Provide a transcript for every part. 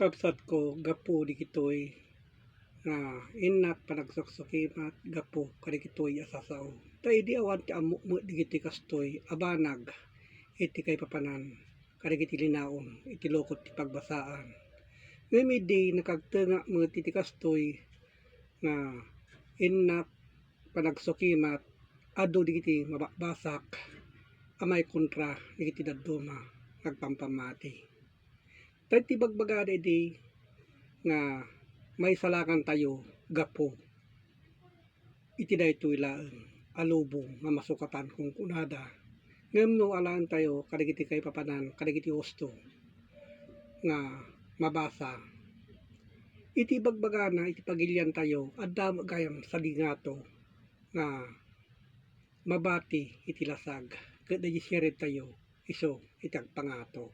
Kabsat ko gapo di kitoy nga inak panagsuksukimat gapo kadi kitoy asasao. Ta idi awan ti ammo mo di kiti kastoy abanag iti kay papanan kadi kiti linaon iti lokot ti pagbasaan. Ngem idi nakagtenga mo iti kastoy nga inak panagsukimat adu di kiti mabasak amay kontra di kiti dadduma nagpampamati. Tad ti bagbagada di nga may salakan tayo gapo iti daytoy laeng alubong nga masukatan kung kunada ngem no alaan tayo kadagiti kay papanan kadagiti husto nga mabasa iti bagbagana iti pagilian tayo adda gayam sa lingato nga mabati iti lasag ket daddi sired tayo iso iti agpangato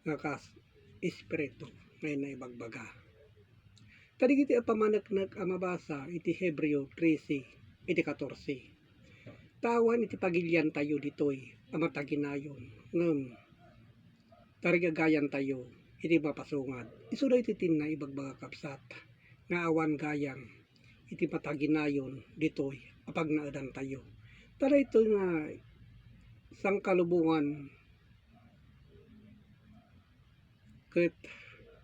nga kas espiritu ngay naibagbaga. Kadigiti a pamaneknek a mabasa iti Hebreo 13 iti 14. Tawan iti pagilian tayo ditoy a mataginayon ngem tarigagayan tayo iti mapasungad. Isu iti tinna ibagbaga kapsat nga awan gayam iti mataginayon ditoy a pagnaadan tayo. Tara ito nga sangkalubungan ket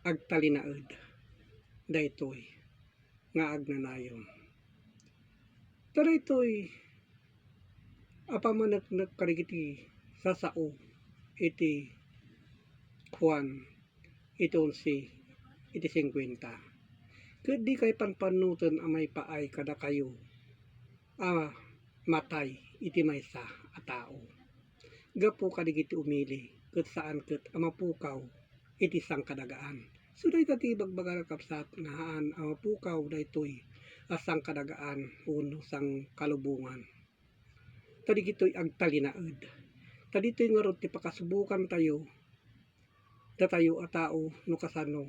agtalinaed daytoy nga agnanayon. Tara itoy apamaneknek kadagiti sasao iti Juan iti 11 iti 50. Ket di kay panpanuten a may paay kada kayo matay iti maysa a tao. Gapo kadagiti umili ket saan ket a mapukaw iti sangkadagaan. So dayta ti bagbaga kapsat nga haan a mapukaw daytoy a sangkadagaan wenno sangkalubungan. Kadigitoy agtalinaed. Kaditoy nga rod ti pakasubukan tayo datayo a tao no kasano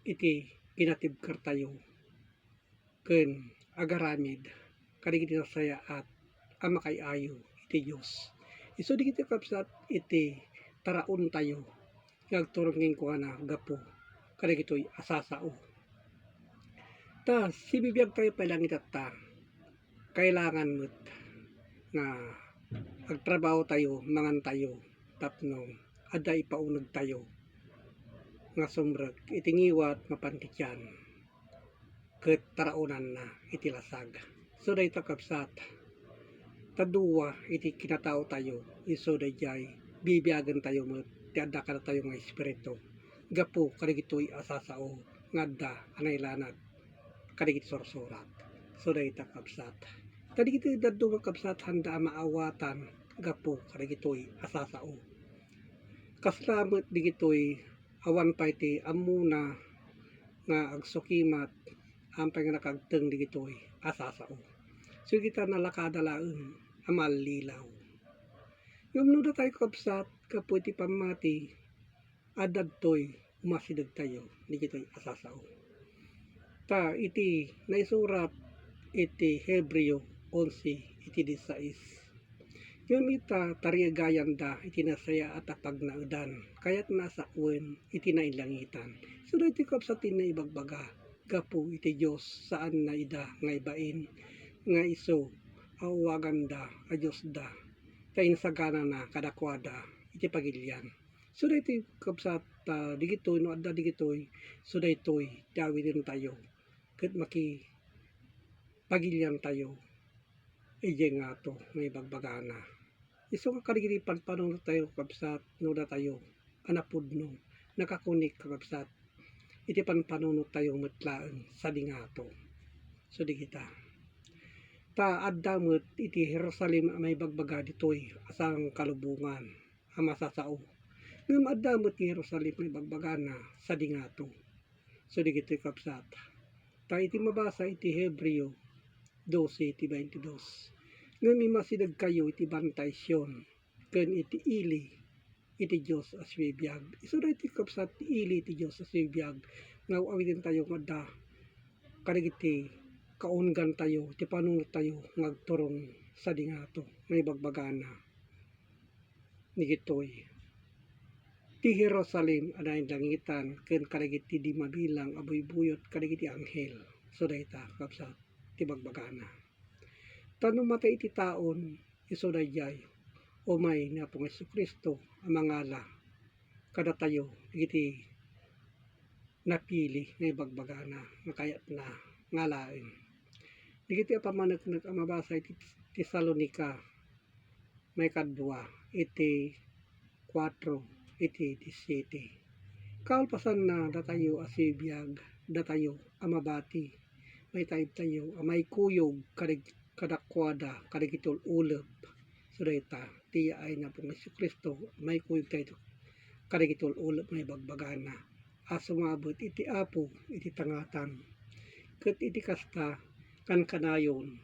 iti pinatibker tayo ken agaramid kadigiti nasaya at a makay-ayo iti Dios. Isu digiti kapsat iti taraon tayo nga agturong kuana gapo kadagitoy asasao. Ta sibibiyag tayo palang itatta kailangan met nga agtrabaho tayo mangan tayo tapno adda ipauneg tayo nga sumrek iti ngiwat mapantikyan ket taraonan na iti lasag. So dayta kapsat taduwa iti kinatao tayo isu dayjay bibiyagen tayo met ti adda kada tayo nga espiritu gapo kadagitoy asasao nga adda anaylanad kadagiti sursurat. So dayta kapsat kadagiti dadduma kapsat handa a maawatan gapo kadagitoy asasao. Kasla met digitoy awan pay ti ammuna nga agsukimat ampay nga nakagteng digitoy asasao. So kita nalakada laeng a mallilaw. Ngem no datay kapsat gapo iti pammati adadtoy umasideg tayo digitoy asasao. Ta iti naisurat iti Hebreo 11 iti 16. Ngem ita tarigagayan da iti nasaya at apagnaedan kayat nasa wen iti nailangitan. So daytoy kapsat ti naibagbaga gapo iti Dios saan na ida nga ibain nga isu awagan da a Dios da kainsagana na kadakwada iti pagilian. So daytoy kapsat digitoy no adda digitoy so daytoy dawiden tayo ket maki pagilian tayo ije ngato may bagbagana. Isu nga kadigiti panpanunot tayo kapsat no da tayo anapudno nakakunik kapsat iti panpanunot tayo metlaeng sa dingato. So digita ta adda met iti Jerusalem a may bagbaga ditoy asang kalubungan a masasao. Ngem adda met ti Jerusalem may bagbagana sa dingato. So digitoy kapsat ta iti mabasa iti Hebreo 12 iti 22. Ngem imasideg kayo iti bantay Sion ken iti ili iti Dios as bibiyag. Isu daytoy kapsat ili iti Dios as bibiyag nga awiden tayo nga adda kadagiti kaunggan tayo ti panunot tayo nga agturong sa dingato may bagbagana digitoy Ti Jerusalem anay langitan ken kadagiti di mabilang aboy buyot kadagiti anghel. So dayta kapsat ti bagbagana. Tanong mata iti taon iso dayjay umay ni Apong Jesucristo ang mangala kada tayo iti napili nga bagbagana nga kayat na ngalain. Digiti apamaneknek ang mabasa iti Tesalonica may kadwa iti 4 iti 17. Kalpasan na datayo asibiyag datayo amabati may taib tayo amay kuyog kadakwada kadagitul ulep sudayta tiya ay na pong Jesucristo may kuyog tayo kadagitul ulep may bagbagana asumabot iti apo iti tangatan ket iti kasta kan kanayon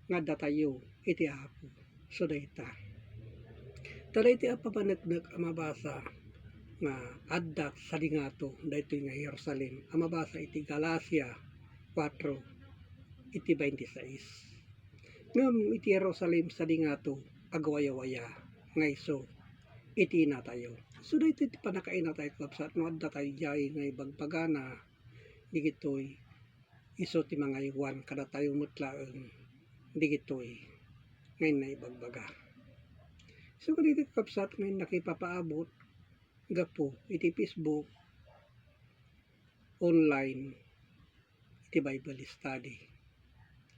nga datayo iti apo sudayta. Tada iti apamaneknek ang mabasa nga addak sa lingato daytoy nga Jerusalem ang mabasa iti Galacia 4 iti 26. Ngem iti Jerusalem sa lingato agwaya-waya nga iso iti inatayo. So daytoy iti panakaina tayo kapsat no adda tayo jay nga bagbagana digitoy iso ti mga iwan kada tayo mutlaeng digitoy ngayon na ibagbaga. So kadito kapsat ngayon nakipapaabot gapo iti Facebook online iti Bible study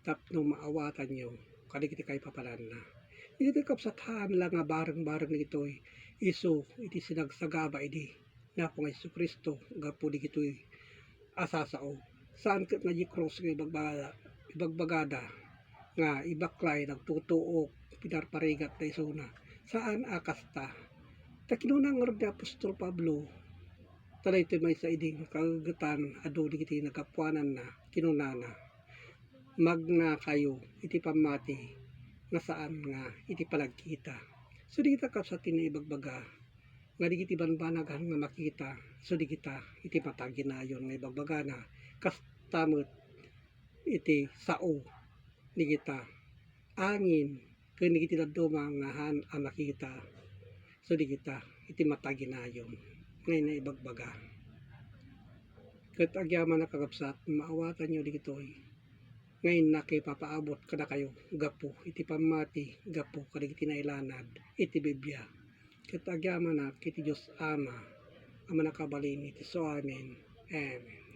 tapno maawatan nyo kadagiti kay papalan na iti kapsathaan lang nga bareng-bareng ito'y iso iti sinagsagaba iti na Apong Jesucristo gapo digito'y asasao saan ket najikros nga ibagbagada nga ibaklay nagtutuok pinarparigat na isuna saan akasta ta kinunang ni Apostol Pablo talay ito may sa iding kagagatan adu digiti nagkapuanan na kinunana magna kayo iti pamati nga saan nga iti palagkita so digita kapsat ibagbaga nga digiti banbanagan nga makita so digita iti mataginayon nga ibagbagana kastamot iti sao digita angin ken digiti dadduma nga han a makita so digita iti mataginayon ngayon na ibagbaga ket agyaman na kakabsat maawatan nyo digitoy ngayon na kay papaabot kada kayo gapo iti pamati gapo kadagiti nailanad iti Biblia ket agyaman na kiti Dios Ama ang manakabalin iti so amen. Amen.